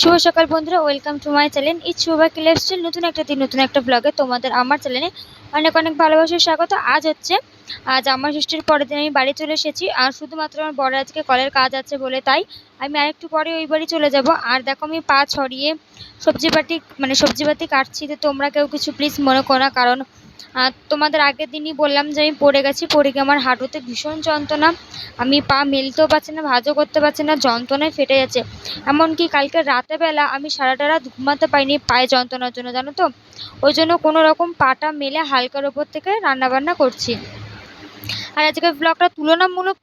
শুভ সকাল বন্ধুরা, welcome to my channel it's Shubha lifestyle. নতুন একটা দিন, নতুন একটা ব্লগে তোমাদের আমার চ্যানেলে অনেক অনেক ভালোবাসার স্বাগত। আজ আমার ষষ্ঠীর পরের দিন আমি বাড়ি চলে এসেছি। আর শুধুমাত্র আমার বড় আজকে কলের কাজ আছে বলে তাই আমি আরেকটু পরে ওই বাড়ি চলে যাব। আর দেখো আমি পা ছড়িয়ে সবজিপাতি কাটছি, তো তোমরা কেউ কিছু প্লিজ মনে করো না, কারণ তোমাদের আগের দিনই বললাম যে আমি পড়ে গিয়ে আমার হাঁটুতে ভীষণ যন্ত্রণা। আমি পা মেলতেও পারছি না, ভাঁজও করতে পারছি না, যন্ত্রণায় ফেটে যাচ্ছে। এমনকি কালকে রাতেবেলা আমি সারাটা রাত ঘুমাতে পারিনি পায়ে যন্ত্রণার জন্য, জানো তো। ওই জন্য কোনো রকম পাটা মেলে হালকার ওপর থেকে রান্নাবান্না করছি। আর আজকের ব্লগটা তুলনামূলক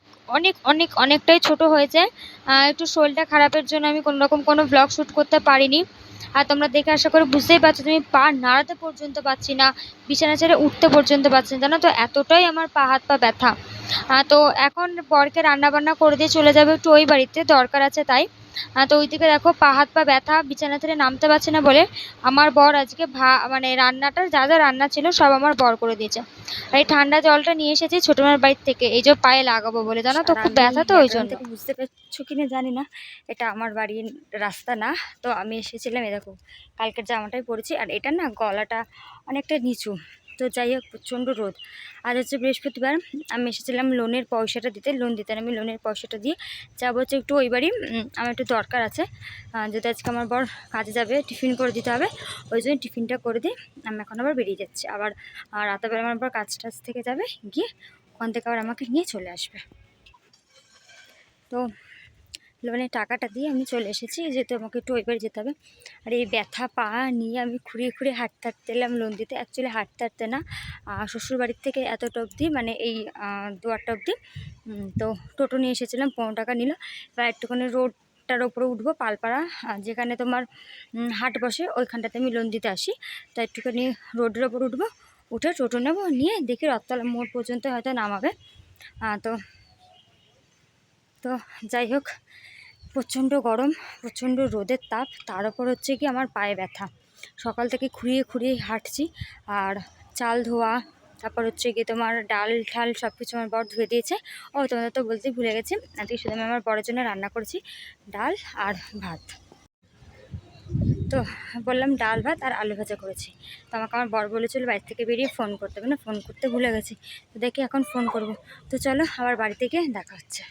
অনেকটাই ছোট হয়েছে। একটু শরীরটা খারাপের জন্য আমি কোনো ব্লগ শ্যুট করতে পারিনি। আর তোমরা দেখে আশা করে বুঝতেই পারছো, তুমি পা নাড়াতে পর্যন্ত পারছি না, বিছানা ছেড়ে উঠতে পর্যন্ত পারছি না, জানো তো, এতটাই আমার পা হাত পা ব্যথা। তো এখন বরকে রান্নাবান্না করে দিয়ে চলে যাবে, একটু ওই বাড়িতে দরকার আছে তাই। তো ওইদিকে দেখো পা হাত পা ব্যথা, বিছানা থেকে নামতে পারছে না বলে আমার বর আজকে রান্নাটা যা যা রান্না ছিল সব আমার বর করে দিয়েছে। আর এই ঠান্ডা জলটা নিয়ে এসেছি ছোটমার বাড়ির থেকে, এই যে পায়ে লাগাবো বলে, জানো তো, খুব ব্যথা তো ওই জন্য। বুঝতে পারছো কিনা জানি না, এটা আমার বাড়ির রাস্তা না। তো আমি এসেছিলাম, এ দেখো কালকের জামাটাই পরেছি, আর এটা না গলাটা অনেকটা নিচু। তো যাই হোক, প্রচণ্ড রোদ। আজ হচ্ছে বৃহস্পতিবার, আমি এসেছিলাম লোনের পয়সাটা দিতে, লোন দিতে আমি লোনের পয়সাটা দিয়ে যাবো হচ্ছে একটু ওই বাড়ি। আমার একটু দরকার আছে, যদি আজকে আমার বর কাজে যাবে, টিফিন করে দিতে হবে, ওই জন্য টিফিনটা করে দিয়ে আমি এখন আবার বেরিয়ে যাচ্ছি। আবার রাতেবেলা আমার বর কাজ টাজ থেকে যাবে, গিয়ে ওখান থেকে আবার আমাকে নিয়ে চলে আসবে। তো লোনের টাকাটা দিয়ে আমি চলে এসেছি, যেহেতু আমাকে একটু ওই বাড়ি যেতে হবে। আর এই ব্যথা পা নিয়ে আমি খুঁড়িয়ে হাঁটতে এলাম লোন দিতে। অ্যাকচুয়ালি হাঁটতে না, শ্বশুর বাড়ির থেকে এতটা অবধি, মানে এই দুয়ারটা অবধি। তো টোটো নিয়ে এসেছিলাম, 15 টাকা নিল। এবার একটুখানি রোডটার ওপরে উঠবো, পালপাড়া যেখানে তোমার হাট বসে, ওইখানটাতে আমি লোন দিতে আসি। তো একটুখানি রোডের ওপর উঠবো, উঠে টোটো নেবো, নিয়ে দেখি রথতলা মোড় পর্যন্ত হয়তো নামাবে। তো যাই হোক, প্রচণ্ড গরম, প্রচণ্ড রোদের তাপ, তার উপর হচ্ছে কি আমার পায়ে ব্যথা। সকাল থেকে খুঁড়িয়ে হাঁটছি। আর চাল ধোয়া, তারপর হচ্ছে কি তোমার ডাল ঠাল সব কিছু আমার বর ধুয়ে দিয়েছে। তোমাদের তো বলতেই ভুলে গেছি, আজকে শুধু আমি আমার বরের জন্য রান্না করেছি ডাল আর ভাত। তো বললাম ডাল ভাত আর আলু ভাজা করেছি। তো আমাকে আমার বর বলেছিল বাড়ি থেকে বেরিয়ে ফোন করতে হবে, না ফোন করতে ভুলে গেছি। তো দেখি এখন ফোন করব। তো চলো আবার বাড়িতে গিয়ে দেখা হচ্ছে।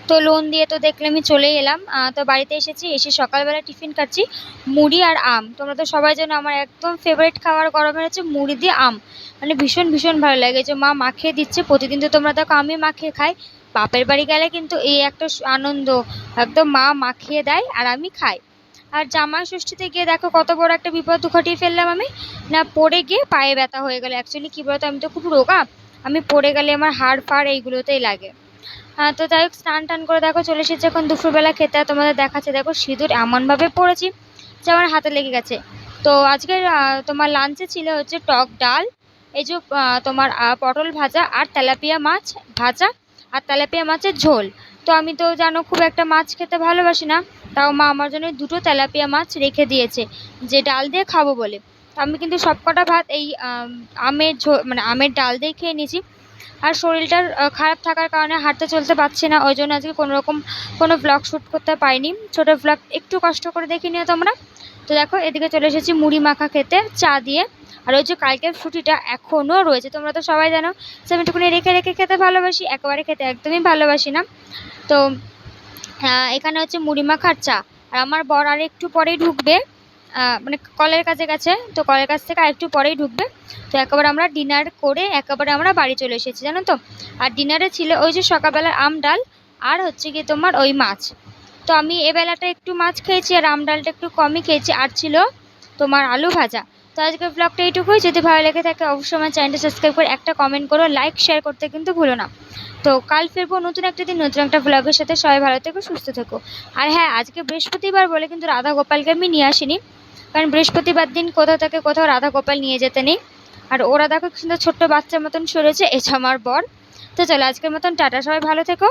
তো লোন দিয়ে তো দেখলে আমি চলেই এলাম। তো বাড়িতে এসে সকালবেলা টিফিন খাচ্ছি মুড়ি আর আম। তোমরা তো সবাই জানো আমার একদম ফেভারিট খাবার গরমের হচ্ছে মুড়ি দিয়ে আম, মানে ভীষণ ভীষণ ভালো লাগে। যে মা মাখিয়ে দিচ্ছে প্রতিদিন, তো তোমরা দেখো আমি মাখিয়ে খাই। বাপের বাড়ি গেলে কিন্তু এই একটা আনন্দ, একদম মা মাখিয়ে দেয় আর আমি খাই। আর জামাই ষষ্ঠীতে গিয়ে দেখো কত বড় একটা বিপদ ঘটিয়ে ফেললাম আমি, না পড়ে গিয়ে পায়ে ব্যথা হয়ে গেল। অ্যাকচুয়ালি কী বলতো, আমি তো খুব রোগা, আমি পড়ে গেলে আমার হাড় ফাড় এইগুলোতেই লাগে। তো যাই হোক, স্নান টান করে দেখো চলে এসেছে এখন দুপুরবেলা খেতে। তোমাদের দেখাচ্ছে, দেখো সিঁদুর এমনভাবে পড়েছি যে আমার হাতে লেগে গেছে। তো আজকের তোমার লাঞ্চে ছিল হচ্ছে টক ডাল, এই যে তোমার পটল ভাজা আর তেলাপিয়া মাছ ভাজা আর তেলাপিয়া মাছের ঝোল। তো আমি তো জানো খুব একটা মাছ খেতে ভালোবাসি না, তাও মা আমার জন্য 2টো তেলাপিয়া মাছ রেখে দিয়েছে যে ডাল দিয়ে খাবো বলে। আমি কিন্তু সবকটা ভাত এই আমের আমের ডাল দিয়ে খেয়ে নিয়েছি। আর শরীরটা খারাপ থাকার কারণে হাঁটতে চলতে পারছি না, ওই জন্য আজকে কোনো ব্লগ শ্যুট করতে পারিনি। ছোটো ব্লগ একটু কষ্ট করে দেখে নিও তোমরা। তো দেখো এদিকে চলে এসেছি মুড়ি মাখা খেতে চা দিয়ে। আর ওই যে কালকের ফুটিটা এখনও রয়েছে, তোমরা তো সবাই জানো যে আমি একটুখানি রেখে খেতে ভালোবাসি, একেবারে খেতে একদমই ভালোবাসি না। তো এখানে হচ্ছে মুড়ি মাখার চা। আর আমার বর আর একটু পরেই ঢুকবে, মানে কলের কাছে গেছে, তো কলের কাছ থেকে আর একটু পরেই ঢুকবে। তো একেবারে আমরা ডিনার করে একেবারে আমরা বাড়ি চলে এসেছি, জানো তো। আর ডিনারে ছিল ওই যে সকালবেলার আম ডাল আর হচ্ছে গিয়ে তোমার ওই মাছ। তো আমি এবেলাটা একটু মাছ খেয়েছি আর আম ডালটা একটু কমই খেয়েছি, আর ছিল তোমার আলু ভাজা। তো আজকের ব্লগটা এইটুকুই। যদি ভালো লেগে থাকে অবশ্যই আমার চ্যানেলটা সাবস্ক্রাইব করে একটা কমেন্ট করো, লাইক শেয়ার করতে কিন্তু ভুলো না। তো কাল ফিরবো নতুন একটা দিন, নতুন একটা ব্লগের সাথে। সবাই ভালো থেকো, সুস্থ থেকো। আর হ্যাঁ, আজকে বৃহস্পতিবার বলে কিন্তু রাধা গোপালকে আমি নিয়ে আসিনি, কারণ বৃহস্পতিবার দিন কোথাও রাধা গোপাল নিয়ে যেতে নেই। আর ওরা দেখো কিন্তু ছোট্ট বাচ্চার মতন সরেছে, এটা আমার বর। তো চলো আজকের মতন টাটা, সবাই ভালো থেকো।